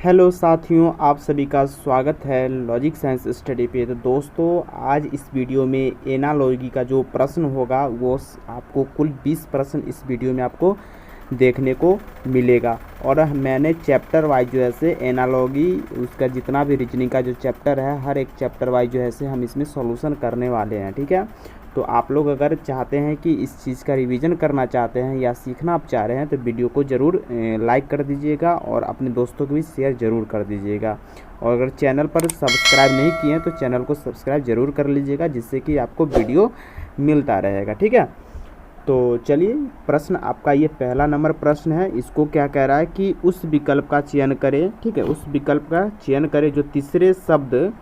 Hello साथियों, आप सभी का स्वागत है लॉजिक साइंस स्टडी पे। तो दोस्तों, आज इस वीडियो में एनालॉजी का जो प्रश्न होगा वो आपको कुल 20 प्रश्न इस वीडियो में आपको देखने को मिलेगा। और मैंने चैप्टर वाइज जो है से एनालॉजी उसका जितना भी रीजनिंग का जो चैप्टर है, हर एक चैप्टर वाइज जो है से हम इसमें सॉल्यूशन करने वाले हैं। ठीक है, तो आप लोग अगर चाहते हैं कि इस चीज़ का रिवीजन करना चाहते हैं या सीखना आप चाह रहे हैं तो वीडियो को ज़रूर लाइक कर दीजिएगा और अपने दोस्तों को भी शेयर ज़रूर कर दीजिएगा। और अगर चैनल पर सब्सक्राइब नहीं किए हैं तो चैनल को सब्सक्राइब ज़रूर कर लीजिएगा, जिससे कि आपको वीडियो मिलता रहेगा। ठीक है, तो चलिए, प्रश्न आपका ये पहला नंबर प्रश्न है। इसको क्या कह रहा है कि उस विकल्प का चयन करें। ठीक है, उस विकल्प का चयन करें जो तीसरे शब्द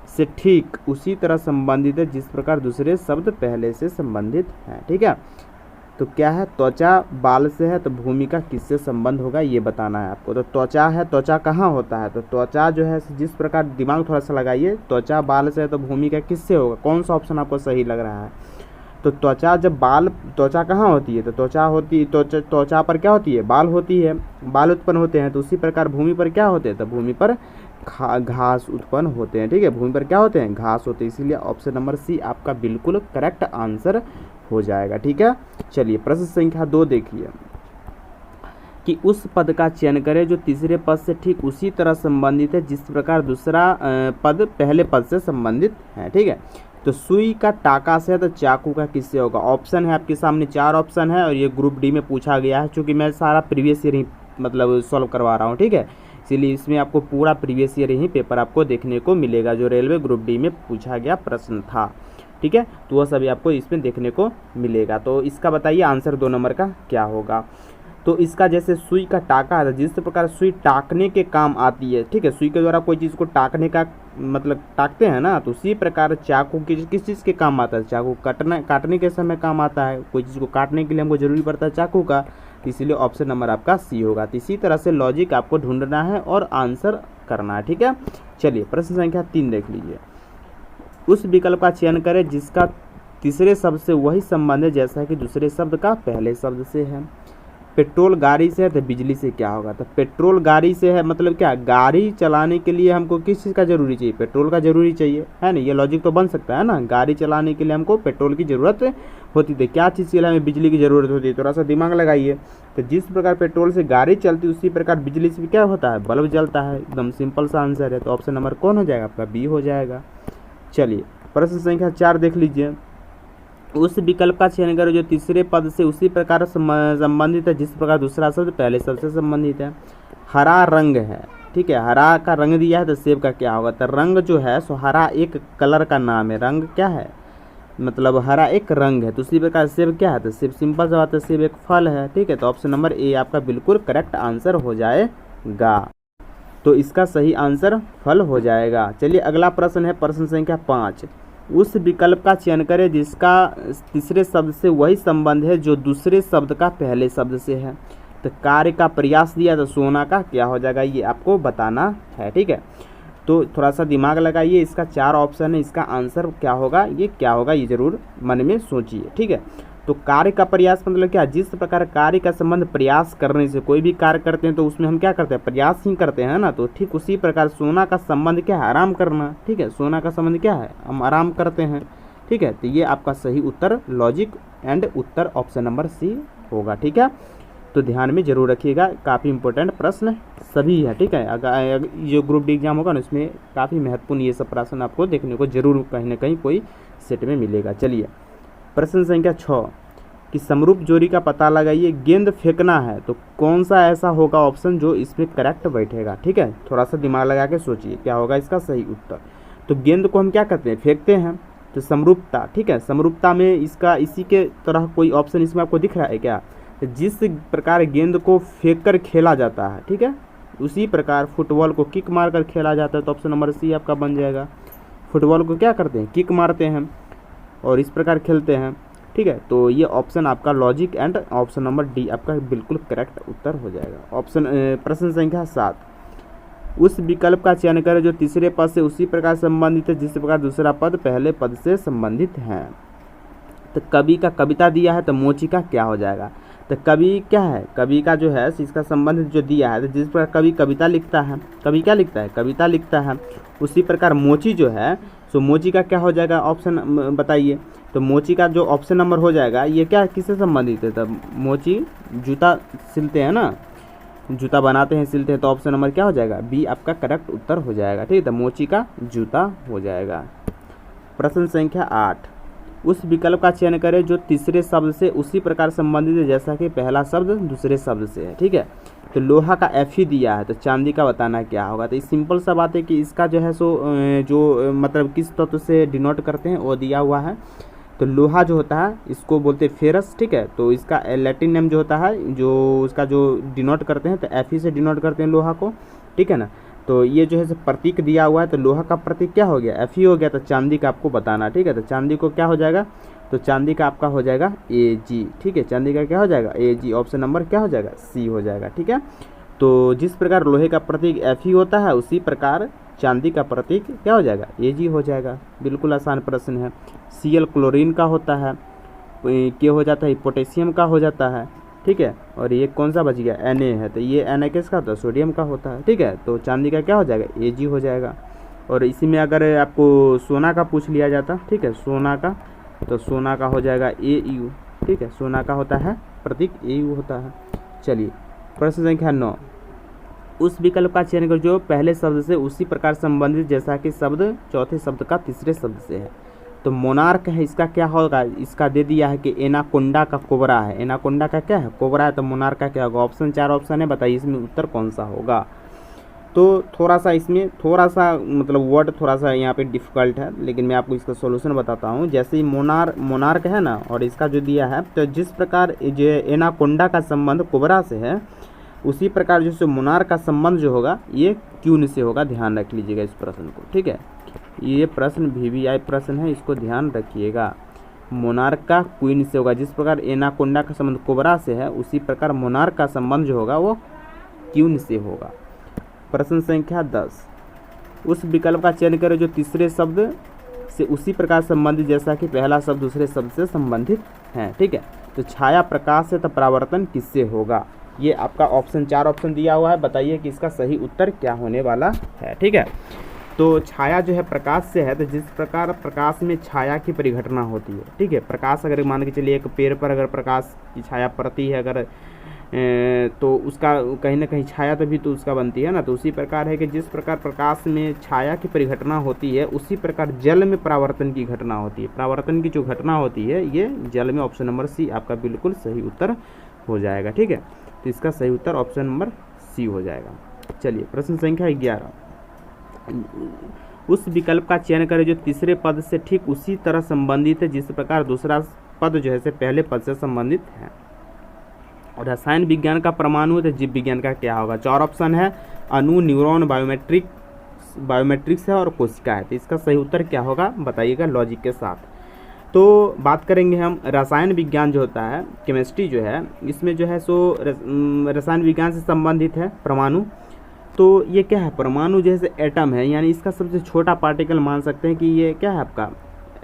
से ठीक उसी तरह संबंधित है जिस प्रकार दूसरे शब्द पहले से संबंधित हैं। ठीक है, तो क्या है, त्वचा बाल से है तो भूमिका किससे संबंध होगा ये बताना है आपको। तो त्वचा है, त्वचा कहाँ होता है, तो त्वचा जो है जिस प्रकार, दिमाग थोड़ा सा लगाइए, त्वचा बाल से है तो भूमिका किससे होगा, कौन सा ऑप्शन आपको सही लग रहा है। तो त्वचा, जब बाल, त्वचा कहाँ होती है, तो त्वचा होती है, त्वचा पर क्या होती है, बाल होती है, बाल उत्पन्न होते हैं। तो उसी प्रकार भूमि पर क्या होते हैं, तो भूमि पर घास उत्पन्न होते हैं। ठीक है, भूमि पर क्या होते हैं, घास होते हैं। इसीलिए ऑप्शन नंबर सी आपका बिल्कुल करेक्ट आंसर हो जाएगा। ठीक है, चलिए प्रश्न संख्या 2 देखिए कि उस पद का चयन करें जो तीसरे पद से ठीक उसी तरह संबंधित है जिस प्रकार दूसरा पद पहले पद से संबंधित है। ठीक है, तो सुई का टाका से है तो चाकू का किससे होगा। ऑप्शन है आपके सामने, 4 ऑप्शन है और ये ग्रुप डी में पूछा गया है। चूँकि मैं सारा प्रीवियस ईयर ही मतलब सॉल्व करवा रहा हूँ। ठीक है, इसीलिए इसमें आपको पूरा प्रीवियस ईयर ही पेपर आपको देखने को मिलेगा जो रेलवे ग्रुप डी में पूछा गया प्रश्न था। ठीक है, तो वह सभी आपको इसमें देखने को मिलेगा। तो इसका बताइए आंसर 2 नंबर का क्या होगा। तो इसका जैसे सुई का टाका है, जिस प्रकार सुई टाकने के काम आती है। ठीक है, सुई के द्वारा कोई चीज़ को टाकने का मतलब टाकते हैं ना, तो उसी प्रकार चाकू किस चीज़ के काम आता है, चाकू काटने के समय काम आता है। कोई चीज़ को काटने के लिए हमको जरूरी पड़ता है चाकू का, इसीलिए ऑप्शन नंबर आपका सी होगा। तो इसी तरह से लॉजिक आपको ढूंढना है और आंसर करना है। ठीक है, चलिए प्रश्न संख्या 3 देख लीजिए। उस विकल्प का चयन करें जिसका तीसरे शब्द से वही संबंध है जैसा कि दूसरे शब्द का पहले शब्द से है। पेट्रोल गाड़ी से है तो बिजली से क्या होगा, तो पेट्रोल गाड़ी से है मतलब क्या, गाड़ी चलाने के लिए हमको किस चीज़ का जरूरी चाहिए, पेट्रोल का जरूरी चाहिए, है ना। ये लॉजिक तो बन सकता है ना, गाड़ी चलाने के लिए हमको पेट्रोल की ज़रूरत होती थी। क्या चीज़ के लिए हमें बिजली की ज़रूरत होती है, थोड़ा सा दिमाग लगाइए। तो जिस प्रकार पेट्रोल से गाड़ी चलती है उसी प्रकार बिजली से भी क्या होता है, बल्ब जलता है। एकदम सिंपल सा आंसर है। तो ऑप्शन नंबर कौन हो जाएगा आपका, बी हो जाएगा। चलिए प्रश्न संख्या 4 देख लीजिए। उस विकल्प का चयन करें जो तीसरे पद से उसी प्रकार संबंधित है जिस प्रकार दूसरा शब्द पहले शब्द से संबंधित है। हरा रंग है। ठीक है, हरा का रंग दिया है तो सेब का क्या होगा, तो रंग जो है सो हरा एक कलर का नाम है। रंग क्या है, मतलब हरा एक रंग है। तो उसी प्रकार सेब क्या है, तो सेब सिंपल सा बात है, सेब एक फल है। ठीक है, तो ऑप्शन नंबर ए आपका बिल्कुल करेक्ट आंसर हो जाएगा। तो इसका सही आंसर फल हो जाएगा। चलिए अगला प्रश्न है प्रश्न संख्या 5। उस विकल्प का चयन करें जिसका तीसरे शब्द से वही संबंध है जो दूसरे शब्द का पहले शब्द से है। तो कार्य का प्रयास दिया तो सोना का क्या हो जाएगा, ये आपको बताना है। ठीक है, तो थोड़ा सा दिमाग लगाइए। इसका 4 ऑप्शन है, इसका आंसर क्या होगा, ये क्या होगा, ये जरूर मन में सोचिए। ठीक है, तो कार्य का प्रयास मतलब क्या, जिस प्रकार कार्य का संबंध प्रयास करने से, कोई भी कार्य करते हैं तो उसमें हम क्या करते हैं, प्रयास ही करते हैं ना। तो ठीक उसी प्रकार सोना का संबंध क्या है, आराम करना। ठीक है, सोना का संबंध क्या है, हम आराम करते हैं। ठीक है, तो ये आपका सही उत्तर लॉजिक एंड उत्तर ऑप्शन नंबर सी होगा। ठीक है, तो ध्यान में जरूर रखिएगा, काफ़ी इंपॉर्टेंट प्रश्न सभी है। ठीक है, अगर जो ग्रुप डी एग्जाम होगा ना उसमें काफ़ी महत्वपूर्ण ये सब प्रश्न आपको देखने को जरूर कहीं ना कहीं कोई सेट में मिलेगा। चलिए प्रश्न संख्या 6 कि समरूप जोड़ी का पता लगाइए। गेंद फेंकना है तो कौन सा ऐसा होगा ऑप्शन जो इसमें करेक्ट बैठेगा। ठीक है, थोड़ा सा दिमाग लगा के सोचिए क्या होगा इसका सही उत्तर। तो गेंद को हम क्या करते हैं, फेंकते हैं। तो समरूपता, ठीक है, समरूपता में इसका इसी के तरह कोई ऑप्शन इसमें आपको दिख रहा है क्या, तो जिस प्रकार गेंद को फेंक कर खेला जाता है, ठीक है, उसी प्रकार फुटबॉल को किक मार कर खेला जाता है। तो ऑप्शन नंबर सी आपका बन जाएगा। फुटबॉल को क्या करते हैं, किक मारते हैं और इस प्रकार खेलते हैं। ठीक है, तो ये ऑप्शन आपका logic and option number D आपका बिल्कुल करेक्ट उत्तर हो जाएगा। ऑप्शन प्रश्न संख्या 7। उस विकल्प का चयन करें जो तीसरे पद से उसी प्रकार संबंधित है जिस प्रकार दूसरा पद पहले पद से संबंधित है। तो कवि का कविता दिया है तो मोची का क्या हो जाएगा, तो कवि क्या है, कवि का जो है इसका संबंध जो दिया है, तो जिस प्रकार कवि कविता लिखता है, कवि क्या लिखता है, कविता लिखता है, उसी प्रकार मोची जो है, सो मोची का क्या हो जाएगा ऑप्शन बताइए। तो मोची का जो ऑप्शन नंबर हो जाएगा ये क्या किससे संबंधित है, तब मोची जूता सिलते हैं ना, जूता बनाते हैं सिलते हैं, तो ऑप्शन नंबर क्या हो जाएगा, बी आपका करेक्ट उत्तर हो जाएगा। ठीक है, तो मोची का जूता हो जाएगा। प्रश्न संख्या 8, उस विकल्प का चयन करें जो तीसरे शब्द से उसी प्रकार संबंधित है जैसा कि पहला शब्द दूसरे शब्द से है। ठीक है, तो लोहा का एफ ही दिया है, तो चांदी का बताना क्या होगा। तो सिंपल सा बात है कि इसका जो है सो जो मतलब किस तत्व से डिनोट करते हैं वो दिया हुआ है। तो लोहा जो होता है इसको बोलते हैं फेरस। ठीक है, तो इसका लैटिन नेम जो होता है जो उसका जो डिनोट करते हैं तो एफ ही से डिनोट करते हैं लोहा को। ठीक है ना, तो ये जो है प्रतीक दिया हुआ है, तो लोहा का प्रतीक क्या हो गया, एफ ही हो गया। तो चांदी का आपको बताना। ठीक है, तो चांदी को क्या हो जाएगा, तो चांदी का आपका हो जाएगा ए जी। ठीक है, चांदी का क्या हो जाएगा, ए जी। ऑप्शन नंबर क्या हो जाएगा, सी हो जाएगा। ठीक है, तो जिस प्रकार लोहे का प्रतीक एफ ही होता है उसी प्रकार चांदी का प्रतीक क्या हो जाएगा, ए जी हो जाएगा। बिल्कुल आसान प्रश्न है। Cl क्लोरीन का होता है, के हो जाता है पोटेशियम का हो जाता है। ठीक है, और ये कौन सा बच गया, Na है, तो ये Na किसका होता है, सोडियम का होता है। ठीक है, तो चांदी का क्या हो जाएगा, Ag हो जाएगा। और इसी में अगर आपको सोना का पूछ लिया जाता, ठीक है, सोना का, तो सोना का हो जाएगा Au। ठीक है, सोना का होता है प्रतीक Au होता है। चलिए प्रश्न संख्या 9, उस विकल्प का चयन करो जो पहले शब्द से उसी प्रकार संबंधित जैसा कि शब्द चौथे शब्द का तीसरे शब्द से है। तो मोनार्क है, इसका क्या होगा, इसका दे दिया है कि एनाकोंडा का कोबरा है। एनाकोंडा का क्या है, कोबरा है, तो मोनार्क का क्या होगा। ऑप्शन 4 ऑप्शन है, बताइए इसमें उत्तर कौन सा होगा। तो थोड़ा सा इसमें थोड़ा सा मतलब वर्ड थोड़ा सा यहाँ पे डिफ़िकल्ट है, लेकिन मैं आपको इसका सॉल्यूशन बताता हूँ। जैसे ही मोनार्क है ना, और इसका जो दिया है, तो जिस प्रकार जो एनाकोंडा का संबंध कोबरा से है उसी प्रकार जो मोनार्क का संबंध जो होगा ये क्यून से होगा। ध्यान रख लीजिएगा इस प्रश्न को। ठीक है, ये प्रश्न VVI प्रश्न है, इसको ध्यान रखिएगा। मोनार्क का क्वीन से होगा। जिस प्रकार एनाकोंडा का संबंध कोबरा से है उसी प्रकार मोनार्क का संबंध जो होगा वो क्यून से होगा। प्रश्न संख्या 10, उस विकल्प का चयन करें जो तीसरे शब्द से उसी प्रकार संबंधित जैसा कि पहला शब्द दूसरे शब्द से संबंधित है। ठीक है, तो छाया प्रकाश से तो परावर्तन किससे होगा, ये आपका ऑप्शन 4 ऑप्शन दिया हुआ है, बताइए कि इसका सही उत्तर क्या होने वाला है। ठीक है, तो छाया जो है प्रकाश से है, तो जिस प्रकार प्रकाश में छाया की परिघटना होती है। ठीक है, प्रकाश अगर मान के चलिए एक पेड़ पर अगर प्रकाश की छाया पड़ती है अगर तो उसका कहीं ना कहीं छाया तभी तो उसका बनती है ना। तो उसी प्रकार है कि जिस प्रकार प्रकाश में छाया की परिघटना होती है उसी प्रकार जल में परावर्तन की घटना होती है। परावर्तन की जो घटना होती है ये जल में। ऑप्शन नंबर सी आपका बिल्कुल सही उत्तर हो जाएगा। ठीक है, तो इसका सही उत्तर ऑप्शन नंबर सी हो जाएगा। चलिए प्रश्न संख्या 11, उस विकल्प का चयन करें जो तीसरे पद से ठीक उसी तरह संबंधित है जिस प्रकार दूसरा पद जो है से पहले पद से संबंधित है। और रसायन विज्ञान का परमाणु है तो जीव विज्ञान का क्या होगा। 4 ऑप्शन है, अणु, न्यूरॉन, बायोमेट्रिक्स है और कोशिका है। तो इसका सही उत्तर क्या होगा बताइएगा लॉजिक के साथ। तो बात करेंगे हम रसायन विज्ञान जो होता है, केमिस्ट्री जो है, इसमें जो है सो रसायन विज्ञान से संबंधित है परमाणु। तो ये क्या है, परमाणु जैसे एटम है, यानी इसका सबसे छोटा पार्टिकल मान सकते हैं कि ये क्या है आपका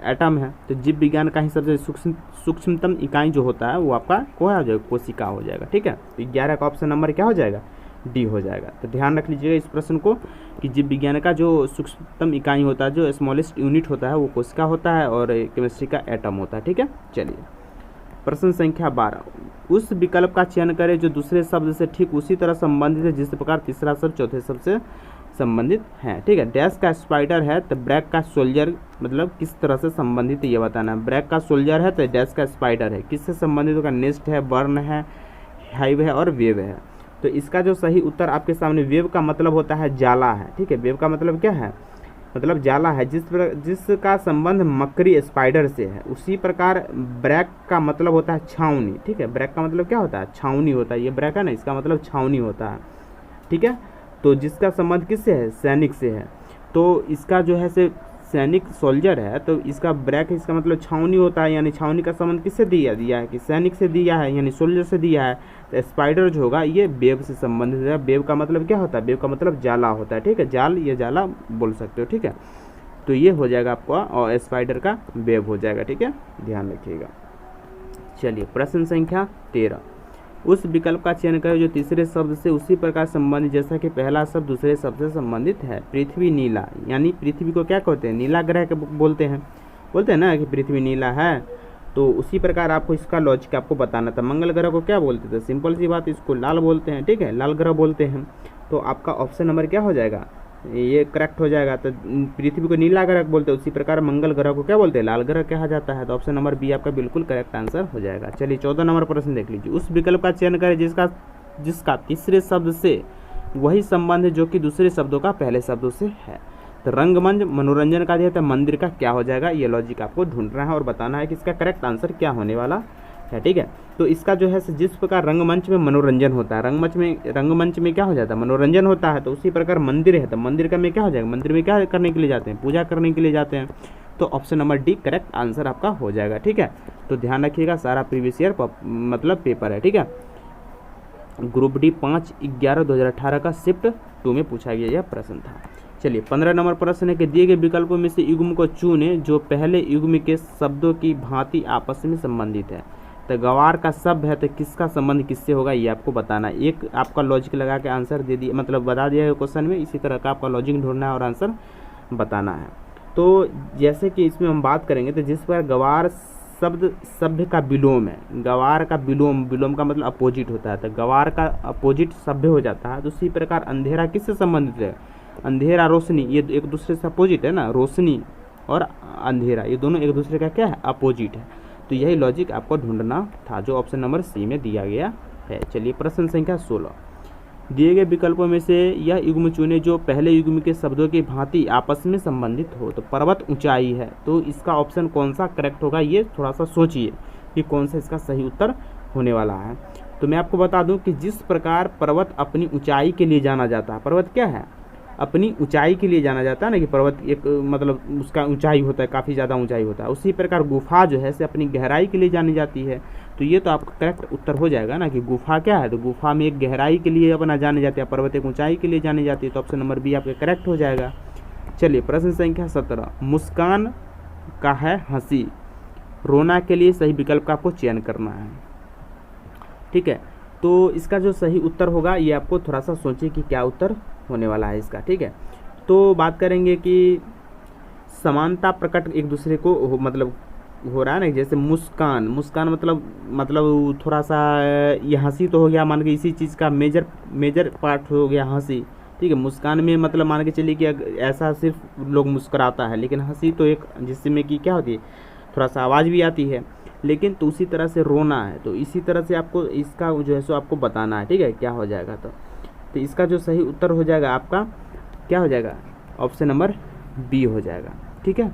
एटम है। तो जीव विज्ञान का ही सबसे सूक्ष्मतम इकाई जो होता है वो आपका क्या हो जाएगा, कोशिका हो जाएगा। ठीक है, तो 11 का ऑप्शन नंबर क्या हो जाएगा, डी हो जाएगा। तो ध्यान रख लीजिएगा इस प्रश्न को कि जीव विज्ञान का जो सूक्ष्मतम इकाई होता है, जो स्मॉलेस्ट यूनिट होता है वो कोशिका होता है और केमिस्ट्री का एटम होता है। ठीक है, चलिए प्रश्न संख्या 12, उस विकल्प का चयन करें जो दूसरे शब्द से ठीक उसी तरह संबंधित है जिस प्रकार तीसरा शब्द चौथे शब्द से संबंधित है। ठीक है, डैश का स्पाइडर है तो ब्रैक का सोल्जर मतलब किस तरह से संबंधित है ये बताना है। ब्रैक का सोल्जर है तो डैश का स्पाइडर है, किससे संबंधित होगा, नेस्ट है, बर्न है, हाइव है और वेव है। तो इसका जो सही उत्तर आपके सामने, वेव का मतलब होता है जाला है। ठीक है, वेव का मतलब क्या है, मतलब जाला है जिसका संबंध मकड़ी स्पाइडर से है। उसी प्रकार ब्रैक का मतलब होता है छावनी। ठीक है, ब्रैक का मतलब क्या होता है, छावनी होता है। ये ब्रैक है ना, इसका मतलब छावनी होता है। ठीक है, तो जिसका संबंध किससे है, सैनिक से है। तो इसका जो है से सैनिक सोल्जर है तो इसका ब्रैक इसका मतलब छावनी होता है, यानी छावनी का संबंध किससे दिया है कि सैनिक से दिया है, यानी सोल्जर से दिया है। तो स्पाइडर जो होगा ये वेव से संबंधित है। वेव का मतलब क्या होता है, वेव का मतलब जाला होता है। ठीक है, जाल या जाला बोल सकते हो। ठीक है, तो ये हो जाएगा आपका, और स्पाइडर का वेव हो जाएगा। ठीक है, ध्यान रखिएगा। चलिए प्रश्न संख्या 13, उस विकल्प का चयन करें जो तीसरे शब्द से उसी प्रकार संबंधित जैसा कि पहला शब्द दूसरे शब्द से संबंधित है। पृथ्वी नीला, यानी पृथ्वी को क्या कहते हैं, नीला ग्रह के बोलते हैं ना कि पृथ्वी नीला है। तो उसी प्रकार आपको इसका लॉजिक आपको बताना था। मंगल ग्रह को क्या बोलते थे, सिंपल सी बात, इसको लाल बोलते हैं, ठीक है, लाल ग्रह बोलते हैं। तो आपका ऑप्शन नंबर क्या हो जाएगा, ये करेक्ट हो जाएगा। तो पृथ्वी को नीला ग्रह बोलते हैं, उसी प्रकार मंगल ग्रह को क्या बोलते हैं, लाल ग्रह कहा जाता है। तो ऑप्शन नंबर बी आपका बिल्कुल करेक्ट आंसर हो जाएगा। चलिए 14 नंबर प्रश्न देख लीजिए। उस विकल्प का चयन करें जिसका तीसरे शब्द से वही संबंध है जो कि दूसरे शब्दों का पहले शब्दों से है। तो रंगमंच मनोरंजन का दिया था, मंदिर का क्या हो जाएगा, ये लॉजिक आपको ढूंढना है और बताना है कि इसका करेक्ट आंसर क्या होने वाला है, ठीक है। तो इसका जो है जिस प्रकार रंगमंच में मनोरंजन होता है, रंगमंच में क्या हो जाता है, मनोरंजन होता है। तो उसी प्रकार मंदिर है, तो मंदिर का में क्या हो जाएगा, मंदिर में क्या करने के लिए जाते हैं, पूजा करने के लिए जाते हैं। तो option number D correct answer आपका हो जाएगा, ठीक है। तो ध्यान रखिएगा, सारा प्रीवियस ईयर मतलब पेपर है, ठीक है। ग्रुप डी 5/11/2018 का शिफ्ट 2 में पूछा गया यह प्रश्न था। चलिए 15 नंबर प्रश्न है कि दिए गए विकल्पों में से युग्म को चुने जो पहले युग्म के शब्दों की भांति आपस में संबंधित है। तो गवार का शब्द है, तो किसका संबंध किससे होगा ये आपको बताना है। एक आपका लॉजिक लगा के आंसर दे दिया, मतलब बता दिया है क्वेश्चन में, इसी तरह का आपका लॉजिक ढूंढना है और आंसर बताना है। तो जैसे कि इसमें हम बात करेंगे, तो जिस पर गवार शब्द सभ्य का विलोम है, गवार का विलोम का मतलब अपोजिट होता है, तो गवार का अपोजिट सभ्य हो जाता है। तो उसी प्रकार अंधेरा किससे संबंधित है, अंधेरा रोशनी, ये एक दूसरे से अपोजिट है ना, रोशनी और अंधेरा ये दोनों एक दूसरे का क्या है, अपोजिट है। तो यही लॉजिक आपको ढूंढना था जो ऑप्शन नंबर सी में दिया गया है। चलिए प्रश्न संख्या 16, दिए गए विकल्पों में से यह युग्म चुने जो पहले युग्म के शब्दों की भांति आपस में संबंधित हो। तो पर्वत ऊंचाई है, तो इसका ऑप्शन कौन सा करेक्ट होगा, ये थोड़ा सा सोचिए कि कौन सा इसका सही उत्तर होने वाला है। तो मैं आपको बता दूं कि जिस प्रकार पर्वत अपनी ऊंचाई के लिए जाना जाता है, पर्वत क्या है, अपनी ऊंचाई के लिए जाना जाता है ना, कि पर्वत एक मतलब उसका ऊंचाई होता है, काफ़ी ज़्यादा ऊंचाई होता है। उसी प्रकार गुफा जो है से अपनी गहराई के लिए जानी जाती है। तो ये तो आपका करेक्ट उत्तर हो जाएगा ना, कि गुफा क्या है, तो गुफा में एक गहराई के लिए अपना जाने जाती है, पर्वत एक ऊंचाई के लिए जानी जाती है। तो ऑप्शन नंबर बी आपका करेक्ट हो जाएगा। चलिए प्रश्न संख्या 17, मुस्कान का है हंसी, रोना के लिए सही विकल्प का आपको चयन करना है, ठीक है। तो इसका जो सही उत्तर होगा ये आपको थोड़ा सा सोचिए कि क्या उत्तर होने वाला है इसका, ठीक है। तो बात करेंगे कि समानता प्रकट एक दूसरे को मतलब हो रहा है ना, जैसे मुस्कान मतलब थोड़ा सा ये हंसी तो हो गया, मान के इसी चीज़ का मेजर पार्ट हो गया हंसी, ठीक है। मुस्कान में मतलब मान के चलिए कि ऐसा सिर्फ लोग मुस्कुराता है, लेकिन हंसी तो एक जिसमें कि क्या होती है, थोड़ा सा आवाज़ भी आती है, लेकिन तो उसी तरह से रोना है। तो इसी तरह से आपको इसका जो है सो आपको बताना है, ठीक है, क्या हो जाएगा। तो इसका जो सही उत्तर हो जाएगा आपका क्या हो जाएगा, ऑप्शन नंबर बी हो जाएगा, ठीक है।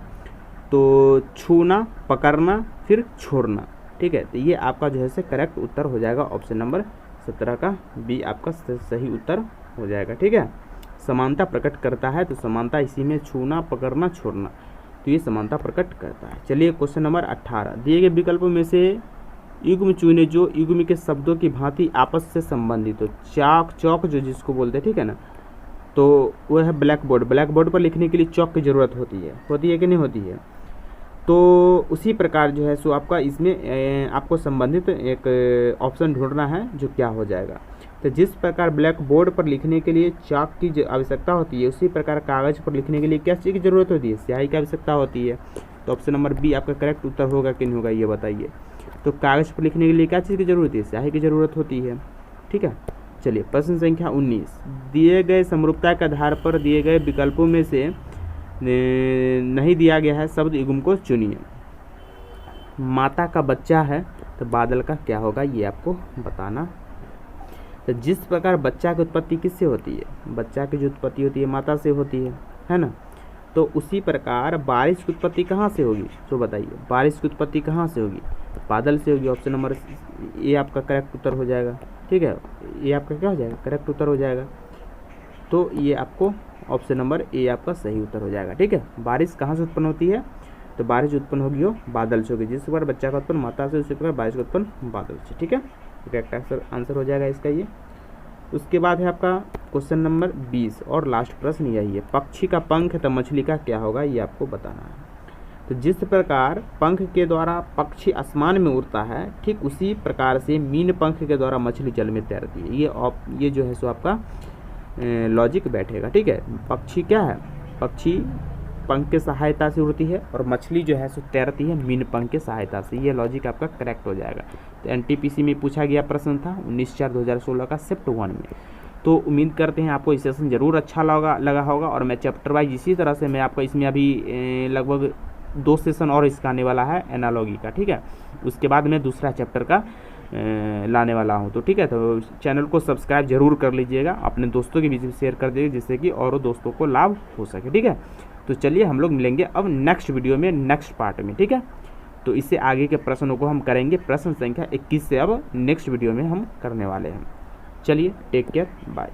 तो छूना, पकड़ना, फिर छोड़ना, ठीक है। तो ये आपका जो है से करेक्ट उत्तर हो जाएगा, ऑप्शन नंबर 17 का बी आपका सही उत्तर हो जाएगा, ठीक है। समानता प्रकट करता है, तो समानता इसी में छूना, पकड़ना, छोड़ना, तो ये समानता प्रकट करता है। चलिए क्वेश्चन नंबर 18, दिए गए विकल्पों में से युग्म चुने जो युग्म के शब्दों की भांति आपस से संबंधित हो। चौक जो जिसको बोलते हैं, ठीक है ना, तो वह है ब्लैक बोर्ड पर लिखने के लिए चौक की ज़रूरत होती है कि नहीं होती है। तो उसी प्रकार जो है सो आपका इसमें आपको संबंधित एक ऑप्शन ढूंढना है जो क्या हो जाएगा। तो जिस प्रकार ब्लैक बोर्ड पर लिखने के लिए चाक की आवश्यकता होती है, उसी प्रकार कागज़ पर लिखने के लिए क्या चीज़ की ज़रूरत होती है, स्याही की आवश्यकता होती है। तो ऑप्शन नंबर बी आपका करेक्ट उत्तर होगा कि नहीं होगा ये बताइए। तो कागज़ पर लिखने के लिए क्या चीज़ की ज़रूरत है, स्याही की ज़रूरत होती है, ठीक है। चलिए प्रश्न संख्या 19, दिए गए समरूपता के आधार पर दिए गए विकल्पों में से नहीं दिया गया है शब्द युग्म को चुनिए। माता का बच्चा है, तो बादल का क्या होगा ये आपको बताना। तो जिस प्रकार बच्चा की उत्पत्ति किससे होती है, बच्चा की जो उत्पत्ति होती है माता से होती है ना। तो उसी प्रकार बारिश की उत्पत्ति कहाँ से होगी, तो बताइए बारिश की उत्पत्ति कहाँ से होगी, बादल से होगी। ऑप्शन नंबर ए आपका करेक्ट उत्तर हो जाएगा, ठीक है। ये आपका क्या हो जाएगा, करेक्ट उत्तर हो जाएगा। तो ये आपको ऑप्शन नंबर ए आपका सही उत्तर हो जाएगा, ठीक है। बारिश कहाँ से उत्पन्न होती है, तो बारिश उत्पन्न होगी वो बादल से होगी। जिस प्रकार बच्चा का उत्पन्न माता से, उसी प्रकार बारिश का उत्पन्न बादल से, ठीक है। करेक्ट आंसर हो जाएगा इसका ये। उसके बाद है आपका क्वेश्चन नंबर 20 और लास्ट प्रश्न यही है, पक्षी का पंख है तो मछली का क्या होगा ये आपको बताना है। तो जिस प्रकार पंख के द्वारा पक्षी आसमान में उड़ता है, ठीक उसी प्रकार से मीन पंख के द्वारा मछली जल में तैरती है। ये जो है सो आपका लॉजिक बैठेगा। ठीक है, पक्षी क्या है, पक्षी पंख के सहायता से उड़ती है और मछली जो है सो तैरती है मीन पंख के सहायता से। ये लॉजिक आपका करेक्ट हो जाएगा। तो एनटीपीसी में पूछा गया प्रश्न था 19/4/2016 का शिफ्ट 1 में। तो उम्मीद करते हैं आपको ये सेशन ज़रूर अच्छा लगा होगा। और मैं चैप्टर वाइज इसी तरह से मैं आपको इसमें अभी लगभग 2 सेशन और इसका आने वाला है एनालॉजी का। ठीक है, उसके बाद मैं दूसरा चैप्टर का लाने वाला हूं। तो ठीक है, तो चैनल को सब्सक्राइब जरूर कर लीजिएगा, अपने दोस्तों के बीच में शेयर कर दीजिए जिससे कि और दोस्तों को लाभ हो सके। ठीक है, तो चलिए हम लोग मिलेंगे अब नेक्स्ट वीडियो में, नेक्स्ट पार्ट में। ठीक है, तो इससे आगे के प्रश्नों को हम करेंगे, प्रश्न संख्या 21 से अब नेक्स्ट वीडियो में हम करने वाले हैं। चलिए, टेक केयर, बाय।